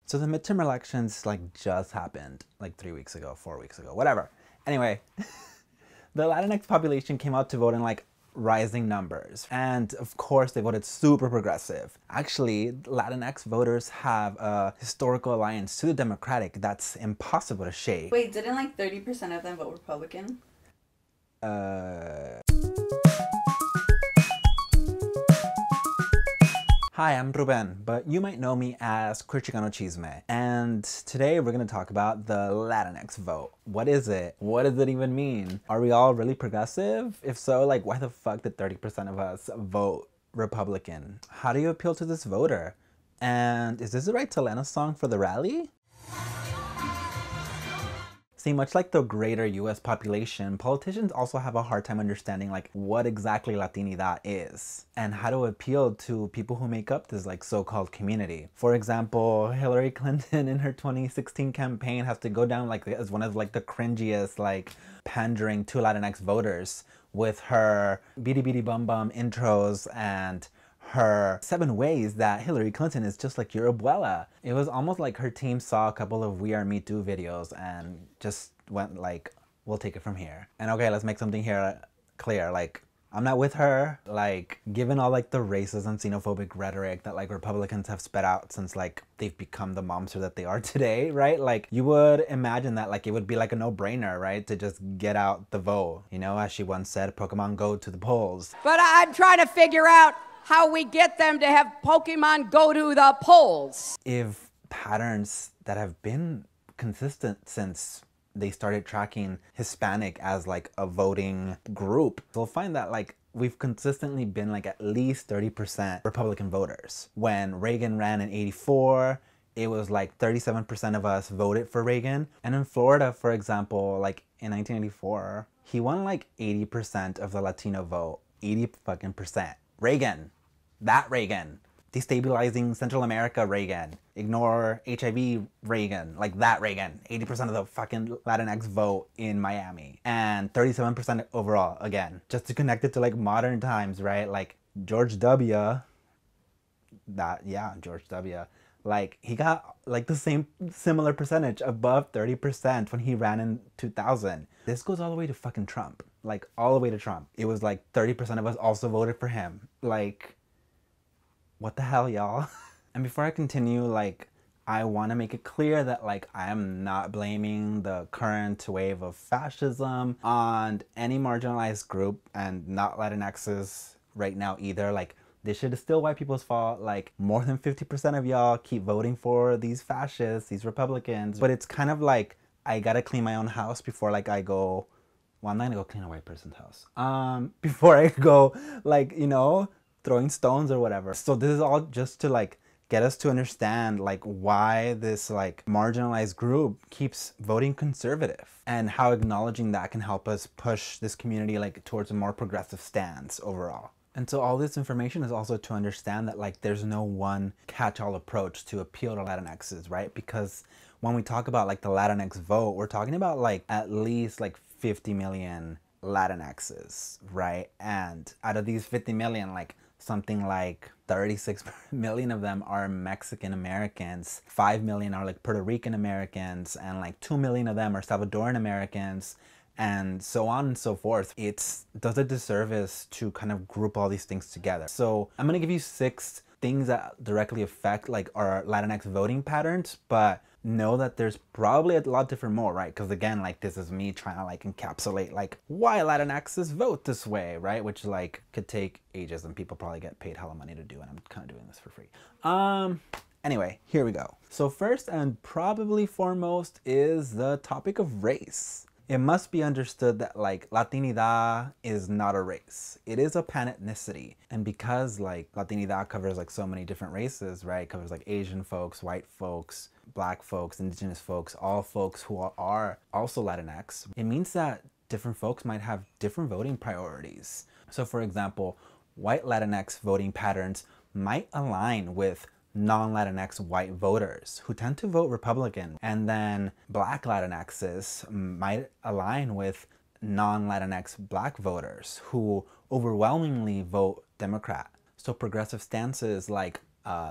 So the midterm elections like just happened like 3 weeks ago, 4 weeks ago, whatever. Anyway, the Latinx population came out to vote in like rising numbers. And of course they voted super progressive. Actually, Latinx voters have a historical alliance to the Democratic that's impossible to shake. Wait, didn't like 30% of them vote Republican? Hi, I'm Ruben, but you might know me as Queer Chicano Chisme. And today we're gonna talk about the Latinx vote. What is it? What does it even mean? Are we all really progressive? If so, like why the fuck did 30% of us vote Republican? How do you appeal to this voter? And is this the right Selena song for the rally? See, much like the greater US population, politicians also have a hard time understanding like what exactly Latinidad is and how to appeal to people who make up this like so-called community. For example, Hillary Clinton in her 2016 campaign has to go down like as one of like the cringiest like pandering to Latinx voters with her beady beady bum bum intros and her 7 ways that Hillary Clinton is just like your abuela. It was almost like her team saw a couple of We Are Me Too videos and just went like, we'll take it from here. And okay, let's make something here clear. Like, I'm not with her. Like, given all like the racist and xenophobic rhetoric that like Republicans have sped out since like they've become the monster that they are today, right? Like, you would imagine that like it would be like a no-brainer, right? To just get out the vote. You know, as she once said, Pokemon go to the polls. But I'm trying to figure out how we get them to have Pokemon go to the polls. If patterns that have been consistent since they started tracking Hispanic as like a voting group, they'll find that like we've consistently been like at least 30% Republican voters. When Reagan ran in '84, it was like 37% of us voted for Reagan. And in Florida, for example, like in 1984, he won like 80% of the Latino vote. 80 fucking percent. Reagan. That Reagan. Destabilizing Central America Reagan. Ignore HIV Reagan. Like that Reagan. 80% of the fucking Latinx vote in Miami. And 37% overall, again. Just to connect it to like modern times, right? Like George W. George W. Like he got like the same similar percentage, above 30% when he ran in 2000. This goes all the way to fucking Trump. Like all the way to Trump. It was like 30% of us also voted for him. Like, what the hell, y'all? And before I continue, like, I want to make it clear that like I am not blaming the current wave of fascism on any marginalized group, and not Latinxs right now either. Like, this shit is still white people's fault. Like, more than 50% of y'all keep voting for these fascists, these Republicans. But it's kind of like, I gotta clean my own house before like I go, well, I'm not gonna go clean a white person's house. Before I go, like, you know, throwing stones or whatever. So this is all just to like get us to understand like why this like marginalized group keeps voting conservative, and how acknowledging that can help us push this community like towards a more progressive stance overall. And so all this information is also to understand that like there's no one catch-all approach to appeal to Latinxs, right? Because when we talk about like the Latinx vote, we're talking about like at least like 50 million Latinxs, right? And out of these 50 million, like something like 36 million of them are Mexican Americans, 5 million are like Puerto Rican Americans, and like 2 million of them are Salvadoran Americans, and so on and so forth. It does a disservice to kind of group all these things together. So I'm gonna give you 6 things that directly affect like our Latinx voting patterns, but know that there's probably a lot different more, right? Because again, like this is me trying to like encapsulate like why Latinxs vote this way, right? Which like could take ages and people probably get paid hella money to do, and I'm kind of doing this for free. Anyway, here we go. So first and probably foremost is the topic of race. It must be understood that like Latinidad is not a race. It is a pan-ethnicity. And because like Latinidad covers like so many different races, right? It covers like Asian folks, white folks, black folks, indigenous folks, all folks who are also Latinx. It means that different folks might have different voting priorities. So for example, white Latinx voting patterns might align with non-Latinx white voters who tend to vote Republican, and then black Latinxs might align with non-Latinx black voters who overwhelmingly vote Democrat. So progressive stances like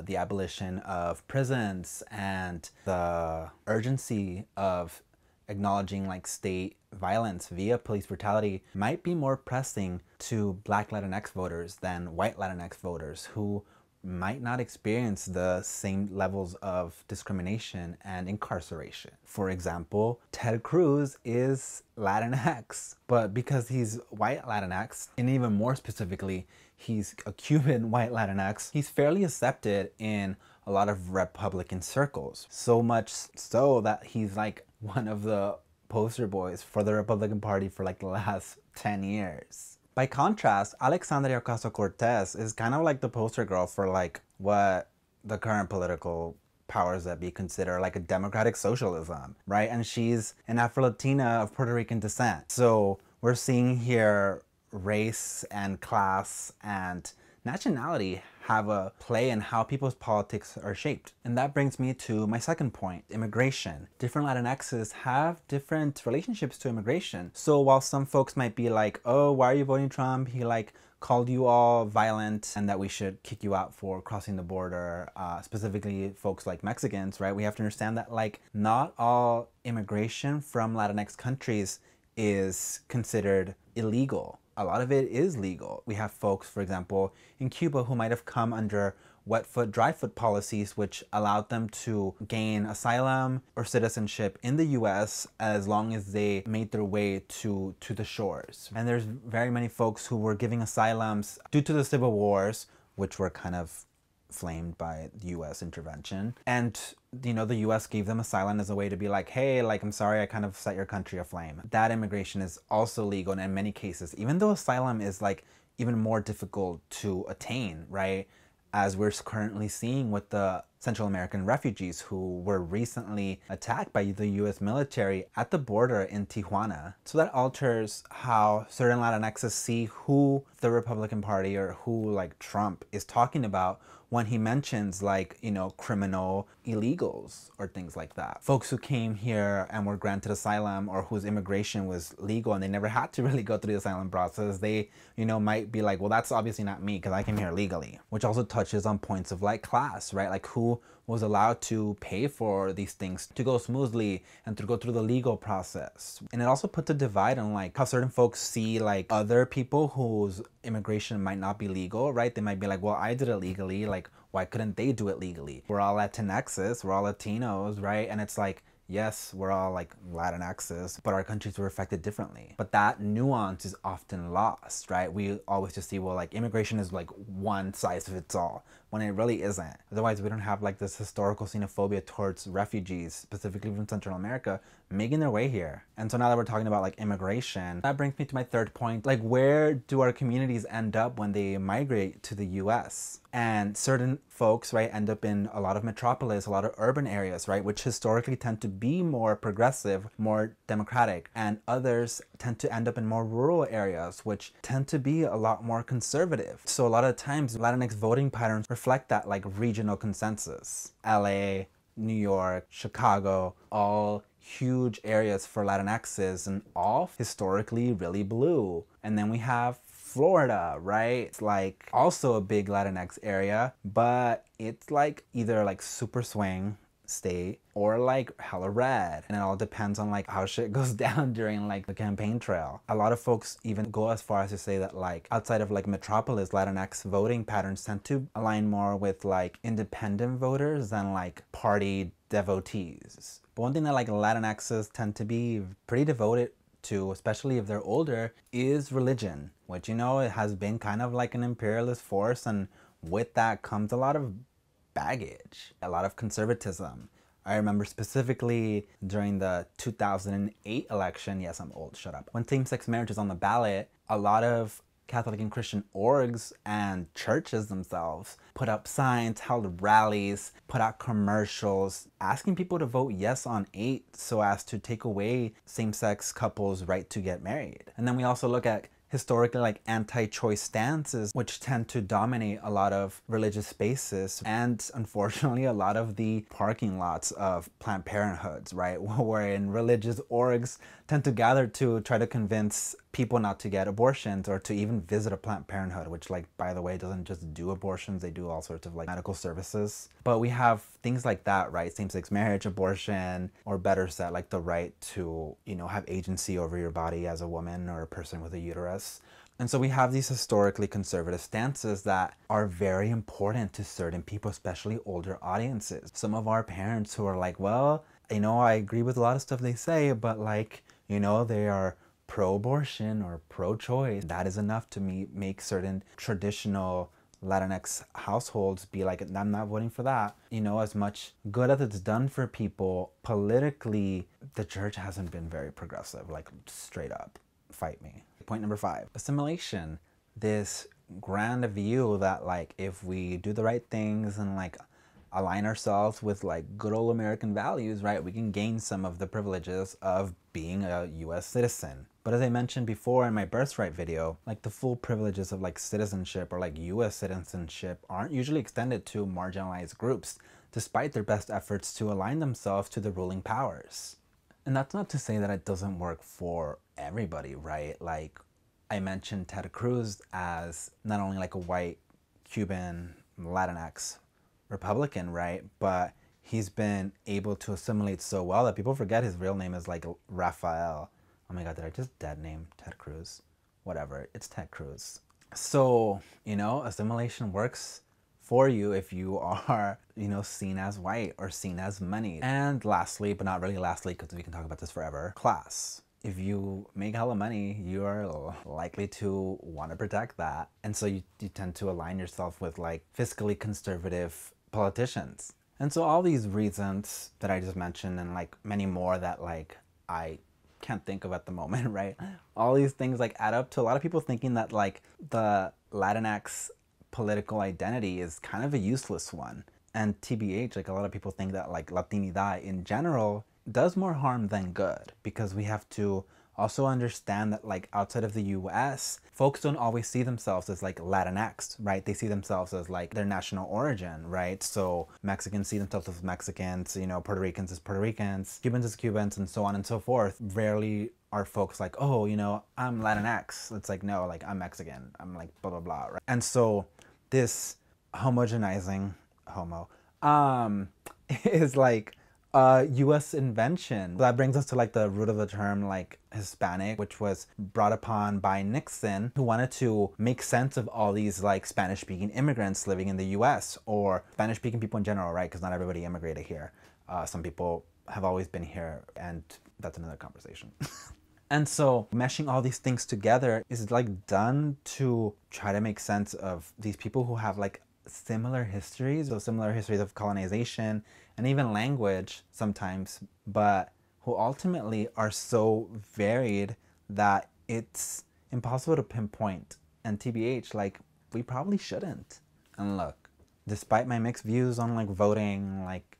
the abolition of prisons and the urgency of acknowledging like state violence via police brutality might be more pressing to Black Latinx voters than white Latinx voters who might not experience the same levels of discrimination and incarceration. For example, Ted Cruz is Latinx, but because he's white Latinx, and even more specifically, he's a Cuban white Latinx, he's fairly accepted in a lot of Republican circles. So much so that he's like one of the poster boys for the Republican Party for like the last 10 years. By contrast, Alexandria Ocasio-Cortez is kind of like the poster girl for like what the current political powers that be consider like a democratic socialism, right? And she's an Afro-Latina of Puerto Rican descent. So we're seeing here race and class and nationality have a play in how people's politics are shaped. And that brings me to my second point, immigration. Different Latinxs have different relationships to immigration. So while some folks might be like, oh, why are you voting Trump? He like called you all violent and that we should kick you out for crossing the border, specifically folks like Mexicans, right? We have to understand that like not all immigration from Latinx countries is considered illegal. A lot of it is legal. We have folks, for example, in Cuba who might have come under wet foot, dry foot policies, which allowed them to gain asylum or citizenship in the US as long as they made their way to the shores. And there's very many folks who were giving asylums due to the civil wars, which were kind of flamed by US intervention. And you know, the US gave them asylum as a way to be like, hey, like, I'm sorry, I kind of set your country aflame. That immigration is also legal and in many cases, even though asylum is like even more difficult to attain, right? As we're currently seeing with the Central American refugees who were recently attacked by the US military at the border in Tijuana. So that alters how certain Latinxs see who the Republican Party or who like Trump is talking about when he mentions like, you know, criminal illegals or things like that. Folks who came here and were granted asylum or whose immigration was legal and they never had to really go through the asylum process, they, you know, might be like, well, that's obviously not me because I came here legally. Which also touches on points of like class, right? Like who was allowed to pay for these things to go smoothly and to go through the legal process. And it also puts a divide on like how certain folks see like other people whose immigration might not be legal, right? They might be like, well, I did it legally, like why couldn't they do it legally? We're all Latinxs, we're all Latinos, right? And it's like, yes, we're all like Latinxs, but our countries were affected differently. But that nuance is often lost, right? We always just see, well, like immigration is like one size fits all, when it really isn't. Otherwise, we don't have like this historical xenophobia towards refugees, specifically from Central America, making their way here. And so now that we're talking about like immigration, that brings me to my third point. Like, where do our communities end up when they migrate to the US? And certain folks, right, end up in a lot of metropolis, a lot of urban areas, right, which historically tend to be more progressive, more democratic. And others tend to end up in more rural areas, which tend to be a lot more conservative. So a lot of times, Latinx voting patterns reflect that like regional consensus. LA, New York, Chicago, all huge areas for Latinxs and all historically really blue. And then we have Florida, right? It's like also a big Latinx area, but it's like either like super swing state or like hella red, and it all depends on like how shit goes down during like the campaign trail. A lot of folks even go as far as to say that like outside of like metropolis, Latinx voting patterns tend to align more with like independent voters than like party devotees. But one thing that like Latinxs tend to be pretty devoted to, especially if they're older, is religion, which, you know, it has been kind of like an imperialist force, and with that comes a lot of baggage, a lot of conservatism. I remember specifically during the 2008 election, yes, I'm old, shut up, when same-sex marriage is on the ballot, a lot of Catholic and Christian orgs and churches themselves put up signs, held rallies, put out commercials, asking people to vote yes on 8 so as to take away same-sex couples' right to get married. And then we also look at historically like anti-choice stances, which tend to dominate a lot of religious spaces and unfortunately a lot of the parking lots of Planned Parenthoods, right? Wherein religious orgs tend to gather to try to convince people not to get abortions or to even visit a Planned Parenthood, which, like, by the way, doesn't just do abortions, they do all sorts of like medical services. But we have things like that, right? Same-sex marriage, abortion, or better said, like the right to, you know, have agency over your body as a woman or a person with a uterus. And so we have these historically conservative stances that are very important to certain people, especially older audiences. Some of our parents who are like, well, you know, I agree with a lot of stuff they say, but like, you know, they are pro-abortion or pro-choice. That is enough to make certain traditional Latinx households be like, I'm not voting for that. You know, as much good as it's done for people, politically, the church hasn't been very progressive, like straight up. Fight me. Point number 5, assimilation. This grand view that like if we do the right things and like align ourselves with like good old American values, right, we can gain some of the privileges of being a US citizen. But as I mentioned before in my birthright video, like the full privileges of like citizenship or like US citizenship aren't usually extended to marginalized groups, despite their best efforts to align themselves to the ruling powers. And that's not to say that it doesn't work for everybody, right? Like I mentioned Ted Cruz as not only like a white Cuban Latinx Republican, right? But he's been able to assimilate so well that people forget his real name is like Rafael. Oh my God, did I just dead name Ted Cruz? Whatever, it's Ted Cruz. So, you know, assimilation works for you if you are, you know, seen as white or seen as money. And lastly, but not really lastly, because we can talk about this forever, class. If you make hella money, you are likely to want to protect that. And so you tend to align yourself with like fiscally conservative politicians. And so all these reasons that I just mentioned and like many more that like I can't think of at the moment, right? All these things like add up to a lot of people thinking that like the Latinx political identity is kind of a useless one. And TBH, like a lot of people think that like Latinidad in general does more harm than good, because we have to also understand that like outside of the US, folks don't always see themselves as like Latinx, right? They see themselves as like their national origin, right? So Mexicans see themselves as Mexicans, you know, Puerto Ricans as Puerto Ricans, Cubans as Cubans, and so on and so forth. Rarely are folks like, oh, you know, I'm Latinx. It's like, no, like I'm Mexican. I'm like blah, blah, blah, right? And so this homogenizing, is like a US invention. That brings us to like the root of the term like Hispanic, which was brought upon by Nixon, who wanted to make sense of all these like Spanish speaking immigrants living in the US, or Spanish speaking people in general, right? Because not everybody immigrated here. Some people have always been here, and that's another conversation. And so meshing all these things together is like done to try to make sense of these people who have like similar histories, so similar histories of colonization and even language sometimes, but who ultimately are so varied that it's impossible to pinpoint. And TBH, like, we probably shouldn't. And look, despite my mixed views on like voting, like,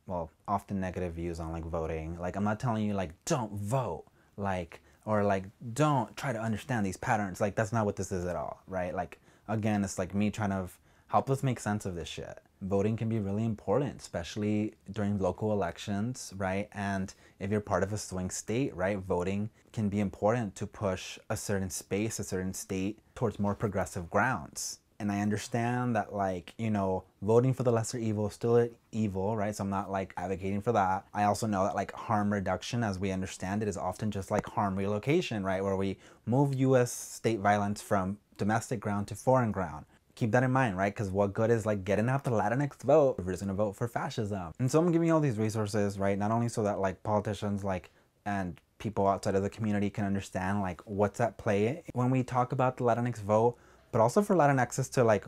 well, often negative views on like voting, like I'm not telling you like don't vote, like, or like don't try to understand these patterns. Like that's not what this is at all, right? Like again, it's like me trying to help us make sense of this shit. Voting can be really important, especially during local elections, right? And if you're part of a swing state, right, voting can be important to push a certain space, a certain state towards more progressive grounds. And I understand that, like, you know, voting for the lesser evil is still an evil, right? So I'm not like advocating for that. I also know that like harm reduction, as we understand it, is often just like harm relocation, right? Where we move US state violence from domestic ground to foreign ground. Keep that in mind, right? Because what good is like getting out the Latinx vote if we're just gonna vote for fascism? And so I'm giving you all these resources, right? Not only so that like politicians like and people outside of the community can understand like what's at play when we talk about the Latinx vote, but also for Latinxs to like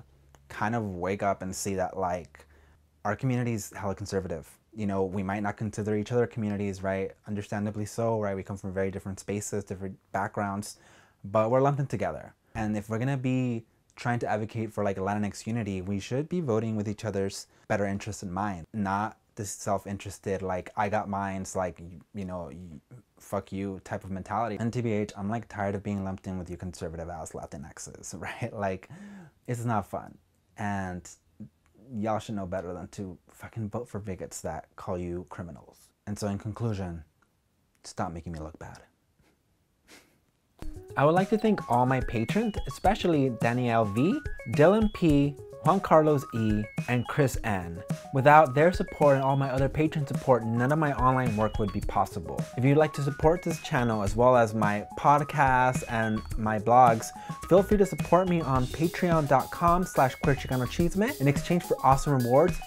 kind of wake up and see that like our community's hella conservative. You know, we might not consider each other communities, right? Understandably so, right? We come from very different spaces, different backgrounds, but we're lumped in together. And if we're gonna be trying to advocate for like a Latinx unity, we should be voting with each other's better interests in mind, not this self-interested, like I got mines, like, you know, fuck you type of mentality. And TBH, I'm like tired of being lumped in with you conservative ass Latinxs, right? Like, it's not fun. And y'all should know better than to fucking vote for bigots that call you criminals. And so in conclusion, stop making me look bad. I would like to thank all my patrons, especially Danielle V, Dylan P, Juan Carlos E, and Chris N. Without their support and all my other patron support, none of my online work would be possible. If you'd like to support this channel as well as my podcasts and my blogs, feel free to support me on patreon.com/queerchicanoachievement in exchange for awesome rewards.